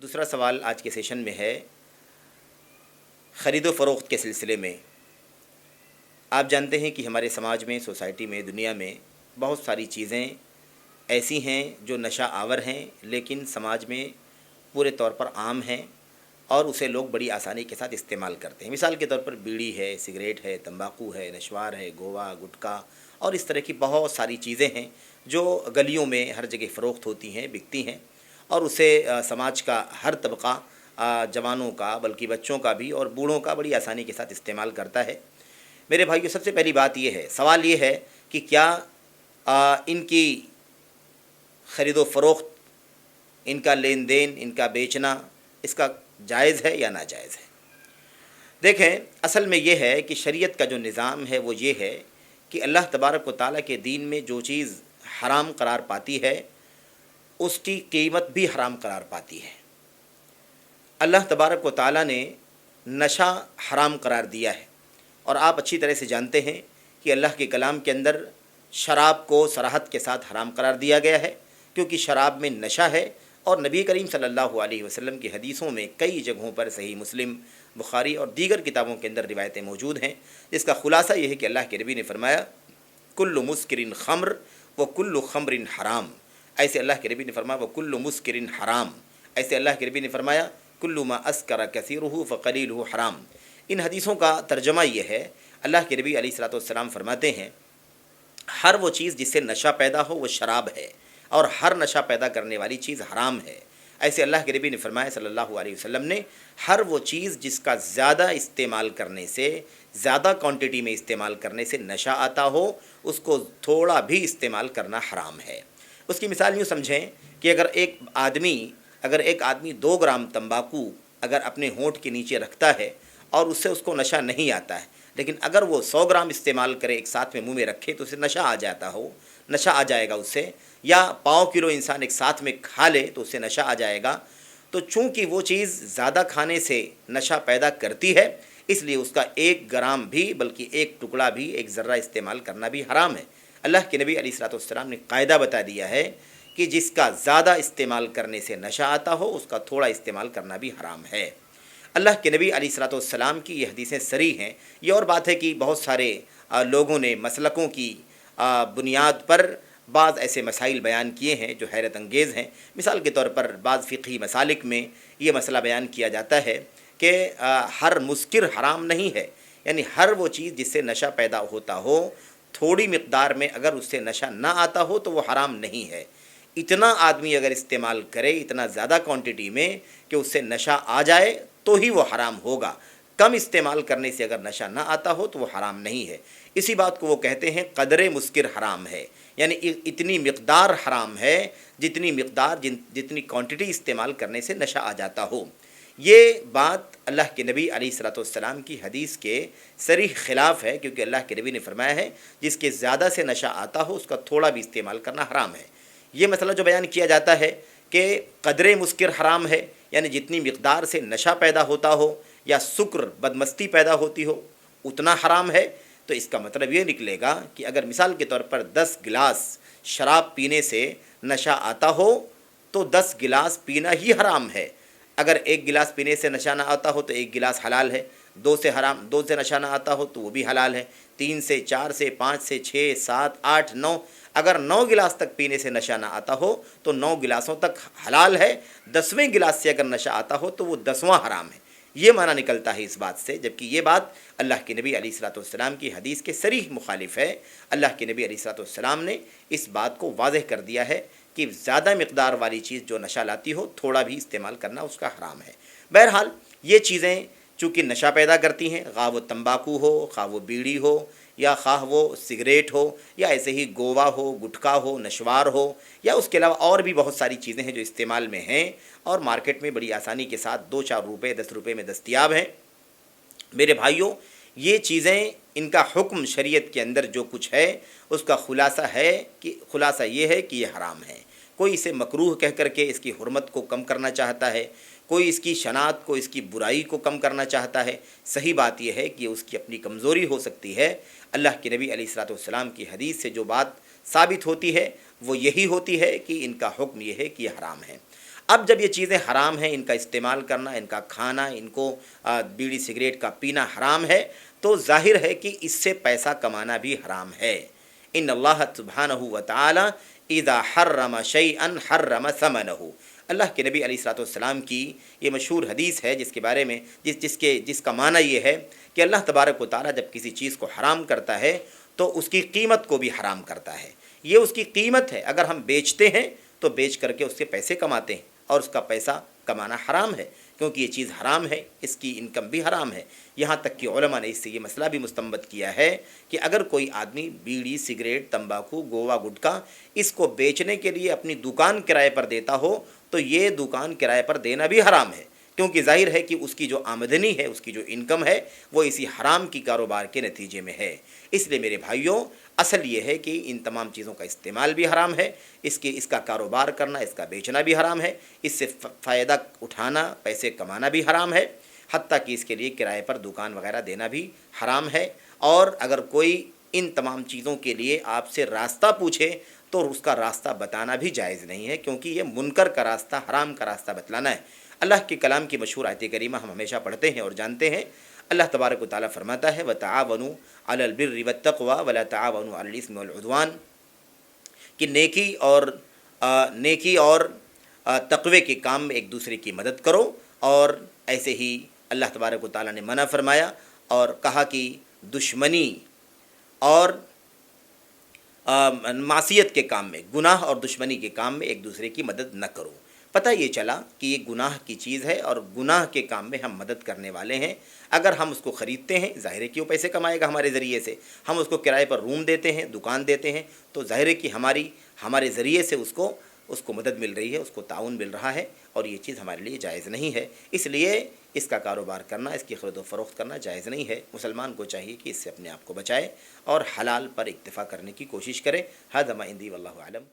دوسرا سوال آج کے سیشن میں ہے خرید و فروخت کے سلسلے میں۔ آپ جانتے ہیں کہ ہمارے سماج میں، سوسائٹی میں، دنیا میں بہت ساری چیزیں ایسی ہیں جو نشہ آور ہیں، لیکن سماج میں پورے طور پر عام ہیں اور اسے لوگ بڑی آسانی کے ساتھ استعمال کرتے ہیں۔ مثال کے طور پر بیڑی ہے، سگریٹ ہے، تمباکو ہے، نشوار ہے، گوا، گٹکا اور اس طرح کی بہت ساری چیزیں ہیں جو گلیوں میں ہر جگہ فروخت ہوتی ہیں، بکتی ہیں اور اسے سماج کا ہر طبقہ، جوانوں کا بلکہ بچوں کا بھی اور بوڑھوں کا بڑی آسانی کے ساتھ استعمال کرتا ہے۔ میرے بھائیو، سب سے پہلی بات یہ ہے، سوال یہ ہے کہ کیا ان کی خرید و فروخت، ان کا لین دین، ان کا بیچنا اس کا جائز ہے یا ناجائز ہے؟ دیکھیں، اصل میں یہ ہے کہ شریعت کا جو نظام ہے وہ یہ ہے کہ اللہ تبارک و تعالیٰ کے دین میں جو چیز حرام قرار پاتی ہے اس کی قیمت بھی حرام قرار پاتی ہے۔ اللہ تبارک و تعالیٰ نے نشہ حرام قرار دیا ہے، اور آپ اچھی طرح سے جانتے ہیں کہ اللہ کے کلام کے اندر شراب کو صراحت کے ساتھ حرام قرار دیا گیا ہے، کیونکہ شراب میں نشہ ہے، اور نبی کریم صلی اللہ علیہ وسلم کی حدیثوں میں کئی جگہوں پر صحیح مسلم، بخاری اور دیگر کتابوں کے اندر روایتیں موجود ہیں، جس کا خلاصہ یہ ہے کہ اللہ کے نبی نے فرمایا کل مسکرن خمر و کل خمر حرام، ایسے اللہ کے نبی نے فرمایا وہ کل مسکرن حرام، ایسے اللہ کے نبی نے فرمایا کل ما اسکر کثیرہ فقلیلہ حرام۔ ان حدیثوں کا ترجمہ یہ ہے، اللہ کے نبی علیہ الصلوۃ والسلام فرماتے ہیں ہر وہ چیز جس سے نشہ پیدا ہو وہ شراب ہے، اور ہر نشہ پیدا کرنے والی چیز حرام ہے۔ ایسے اللہ کے نبی نے فرمایا صلی اللہ علیہ وسلم نے، ہر وہ چیز جس کا زیادہ استعمال کرنے سے، زیادہ کوانٹٹی میں استعمال کرنے سے نشہ آتا ہو، اس کو تھوڑا بھی استعمال کرنا حرام ہے۔ اس کی مثال یوں سمجھیں کہ اگر ایک آدمی 2 گرام تمباکو اگر اپنے ہونٹ کے نیچے رکھتا ہے اور اس سے اس کو نشہ نہیں آتا ہے، لیکن اگر وہ 100 گرام استعمال کرے ایک ساتھ میں منہ میں رکھے تو اسے نشہ آ جائے گا اس سے، یا 1.5 کلو انسان ایک ساتھ میں کھا لے تو اس سے نشہ آ جائے گا۔ تو چونکہ وہ چیز زیادہ کھانے سے نشہ پیدا کرتی ہے، اس لیے اس کا 1 گرام بھی بلکہ 1 ٹکڑا بھی، 1 ذرہ استعمال کرنا بھی حرام ہے۔ اللہ کے نبی علیہ الصلوۃ والسلام نے قاعدہ بتا دیا ہے کہ جس کا زیادہ استعمال کرنے سے نشہ آتا ہو اس کا تھوڑا استعمال کرنا بھی حرام ہے۔ اللہ کے نبی علیہ الصلوۃ والسلام کی یہ حدیثیں صریح ہیں۔ یہ اور بات ہے کہ بہت سارے لوگوں نے مسلکوں کی بنیاد پر بعض ایسے مسائل بیان کیے ہیں جو حیرت انگیز ہیں۔ مثال کے طور پر بعض فقہی مسالک میں یہ مسئلہ بیان کیا جاتا ہے کہ ہر مسکر حرام نہیں ہے، یعنی ہر وہ چیز جس سے نشہ پیدا ہوتا ہو، تھوڑی مقدار میں اگر اس سے نشہ نہ آتا ہو تو وہ حرام نہیں ہے۔ اتنا آدمی اگر استعمال کرے، اتنا زیادہ کوانٹٹی میں کہ اس سے نشہ آ جائے تو ہی وہ حرام ہوگا۔ کم استعمال کرنے سے اگر نشہ نہ آتا ہو تو وہ حرام نہیں ہے۔ اسی بات کو وہ کہتے ہیں قدر مسکر حرام ہے، یعنی اتنی مقدار حرام ہے جتنی کوانٹٹی استعمال کرنے سے نشہ آ جاتا ہو۔ یہ بات اللہ کے نبی علیہ الصلوۃ والسلام کی حدیث کے صریح خلاف ہے، کیونکہ اللہ کے نبی نے فرمایا ہے جس کے زیادہ سے نشہ آتا ہو اس کا تھوڑا بھی استعمال کرنا حرام ہے۔ یہ مسئلہ جو بیان کیا جاتا ہے کہ قدر مسکر حرام ہے، یعنی جتنی مقدار سے نشہ پیدا ہوتا ہو یا سکر، بدمستی پیدا ہوتی ہو، اتنا حرام ہے، تو اس کا مطلب یہ نکلے گا کہ اگر مثال کے طور پر 10 گلاس شراب پینے سے نشہ آتا ہو تو 10 گلاس پینا ہی حرام ہے۔ اگر 1 گلاس پینے سے نشہ نہ آتا ہو تو 1 گلاس حلال ہے، 2 سے نشہ نہ آتا ہو تو وہ بھی حلال ہے، 3 سے، 4 سے، 5 سے، 6، 7، 8، 9، اگر 9 گلاس تک پینے سے نشہ نہ آتا ہو تو 9 گلاسوں تک حلال ہے، 10ویں گلاس سے اگر نشہ آتا ہو تو وہ 10واں حرام ہے۔ یہ معنی نکلتا ہے اس بات سے، جبکہ یہ بات اللہ کے نبی علیہ الصلوۃ والسلام کی حدیث کے صریح مخالف ہے۔ اللہ کے نبی علیہ الصلوۃ والسلام نے اس بات کو واضح کر دیا ہے کہ زیادہ مقدار والی چیز جو نشہ لاتی ہو تھوڑا بھی استعمال کرنا اس کا حرام ہے۔ بہرحال یہ چیزیں چونکہ نشہ پیدا کرتی ہیں، خواہ وہ تمباکو ہو، خواہ وہ بیڑی ہو، یا خواہ وہ سگریٹ ہو، یا ایسے ہی گوا ہو، گٹکا ہو، نشوار ہو، یا اس کے علاوہ اور بھی بہت ساری چیزیں ہیں جو استعمال میں ہیں اور مارکیٹ میں بڑی آسانی کے ساتھ 2-4 روپے 10 روپے میں دستیاب ہیں۔ میرے بھائیوں، یہ چیزیں، ان کا حکم شریعت کے اندر جو کچھ ہے اس کا خلاصہ یہ ہے کہ یہ حرام ہے۔ کوئی اسے مکروہ کہہ کر کے اس کی حرمت کو کم کرنا چاہتا ہے، کوئی اس کی شناعت کو، اس کی برائی کو کم کرنا چاہتا ہے۔ صحیح بات یہ ہے کہ اس کی اپنی کمزوری ہو سکتی ہے۔ اللہ کے نبی علیہ الصلوۃ والسلام کی حدیث سے جو بات ثابت ہوتی ہے وہ یہی ہوتی ہے کہ ان کا حکم یہ ہے کہ یہ حرام ہے۔ اب جب یہ چیزیں حرام ہیں، ان کا استعمال کرنا، ان کا کھانا، ان کو بیڑی سگریٹ کا پینا حرام ہے، تو ظاہر ہے کہ اس سے پیسہ کمانا بھی حرام ہے۔ ان اللہ سبحانہ و تعالی اذا حرم شیئا حرم ثمنہ، اللہ کے نبی علیہ الصلوۃ والسلام کی یہ مشہور حدیث ہے جس کے بارے میں جس کا معنی یہ ہے کہ اللہ تبارک و تعالی جب کسی چیز کو حرام کرتا ہے تو اس کی قیمت کو بھی حرام کرتا ہے۔ یہ اس کی قیمت ہے، اگر ہم بیچتے ہیں تو بیچ کر کے اس سے پیسے کماتے ہیں، اور اس کا پیسہ کمانا حرام ہے، کیونکہ یہ چیز حرام ہے، اس کی انکم بھی حرام ہے۔ یہاں تک کہ علماء نے اس سے یہ مسئلہ بھی مستنبط کیا ہے کہ اگر کوئی آدمی بیڑی سگریٹ تمباکو گوا گٹکا اس کو بیچنے کے لیے اپنی دکان کرائے پر دیتا ہو تو یہ دکان کرائے پر دینا بھی حرام ہے، کیونکہ ظاہر ہے کہ اس کی جو آمدنی ہے، اس کی جو انکم ہے، وہ اسی حرام کی کاروبار کے نتیجے میں ہے۔ اس لیے میرے بھائیوں، اصل یہ ہے کہ ان تمام چیزوں کا استعمال بھی حرام ہے، اس کا کاروبار کرنا، اس کا بیچنا بھی حرام ہے، اس سے فائدہ اٹھانا، پیسے کمانا بھی حرام ہے، حتیٰ کہ اس کے لیے کرائے پر دکان وغیرہ دینا بھی حرام ہے۔ اور اگر کوئی ان تمام چیزوں کے لیے آپ سے راستہ پوچھے تو اس کا راستہ بتانا بھی جائز نہیں ہے، کیونکہ یہ منکر کا راستہ، حرام کا راستہ بتلانا ہے۔ اللہ کے کلام کی مشہور آیت کریمہ ہم ہمیشہ پڑھتے ہیں اور جانتے ہیں۔ اللہ تبارک و تعالیٰ فرماتا ہے وَتَعَاوَنُوا عَلَى الْبِرِّ وَالتَّقْوَىٰ وَلَا تَعَاوَنُوا عَلَى الْإِثْمِ وَالْعُدْوَانِ، کہ نیکی اور تقوی کے کام میں ایک دوسرے کی مدد کرو، اور ایسے ہی اللہ تبارک و تعالیٰ نے منع فرمایا اور کہا کہ دشمنی اور معصیت کے کام میں، گناہ اور دشمنی کے کام میں ایک دوسرے کی مدد نہ کرو۔ پتہ یہ چلا کہ یہ گناہ کی چیز ہے اور گناہ کے کام میں ہم مدد کرنے والے ہیں۔ اگر ہم اس کو خریدتے ہیں، ظاہر ہے کہ وہ پیسے کمائے گا ہمارے ذریعے سے، ہم اس کو کرائے پر روم دیتے ہیں، دکان دیتے ہیں، تو ظاہر ہے کہ ہمارے ذریعے سے اس کو مدد مل رہی ہے، اس کو تعاون مل رہا ہے، اور یہ چیز ہمارے لیے جائز نہیں ہے۔ اس لیے اس کا کاروبار کرنا، اس کی خرید و فروخت کرنا جائز نہیں ہے۔ مسلمان کو چاہیے کہ اس سے اپنے آپ کو بچائے اور حلال پر اکتفا کرنے کی کوشش کرے۔ ھذا ما عندی واللہ اعلم۔